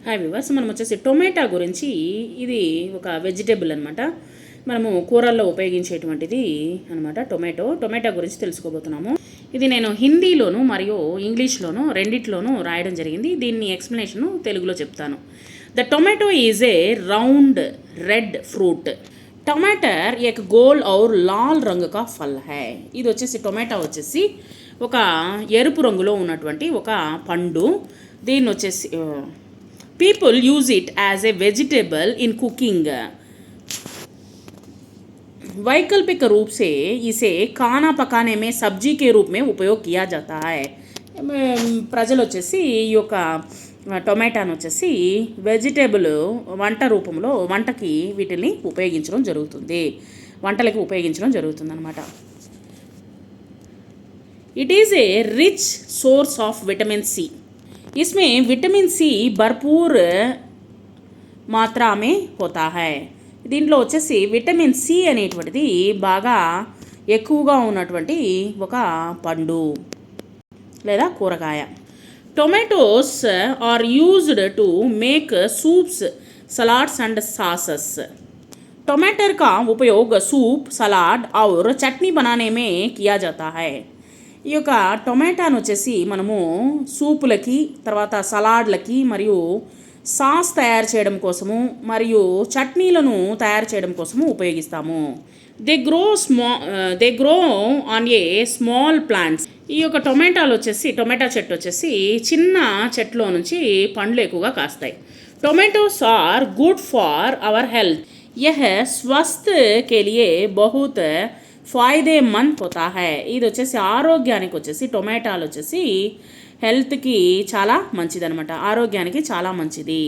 Hi viewers, మనం వచ్చేసి tomato గురించి. ఇది ఒక వెజిటేబుల్ అనమాట. మనము కూరల్లో ఉపయోగించేటువంటిది అనమాట. టొమాటో గురించి తెలుసుకోబోతున్నాము. ఇది నేను హిందీలోను మరియు ఇంగ్లీష్లోను రెండిట్లోనూ రాయడం జరిగింది. దీన్ని ఎక్స్ప్లెనేషన్ తెలుగులో చెప్తాను. The tomato is a round red fruit. टमाटर एक गोल और लाल రంగ్ కా ఫల్ హై. ఇది వచ్చేసి టొమాటో వచ్చేసి ఒక ఎరుపు రంగులో ఉన్నటువంటి ఒక పండు. దీన్ని వచ్చేసి people use it as a vegetable in cooking. वैकल्पिक रूप से इसे खाना पकाने में सब्जी के रूप में उपयोग किया जाता है. ప్రజలు వచ్చేసి ఈ యొక్క టొమాటోను వచ్చేసి వెజిటేబుల్ వంట రూపంలో వంటకి వీటిని ఉపయోగించడం జరుగుతుంది, వంటలకి ఉపయోగించడం జరుగుతుంది అనమాట. It is a rich source of vitamin C. इसमें विटामिन सी भरपूर मात्रा में होता है. దీంట్లో వచ్చేసి విటమిన్ సి అనేటువంటిది బాగా ఎక్కువగా ఉన్నటువంటి ఒక పండు లేదా కూరగాయ. Tomatoes are used to make soups, salads and sauces. टमाटर का उपयोग सूप, सलाड और चटनी बनाने में किया जाता है. ఈ యొక్క టొమాటోను వచ్చేసి మనము సూపులకి, తర్వాత సలాడ్లకి మరియు సాస్ తయారు చేయడం కోసము మరియు చట్నీలను తయారు చేయడం కోసము ఉపయోగిస్తాము. They grow on a small plants. ఈ యొక్క టొమాటో చెట్టు వచ్చేసి చిన్న చెట్లో నుంచి పండ్లు ఎక్కువగా కాస్తాయి. Tomatoes are good for our health. యహ్ స్వస్థ్ కే లియే బహుత్ ఫాయిదేమంద్ హోతా హై. ఇది వచ్చేసి ఆరోగ్యానికి వచ్చేసి టొమాటోలు వచ్చేసి హెల్త్కి చాలా మంచిది అనమాట, ఆరోగ్యానికి చాలా మంచిది.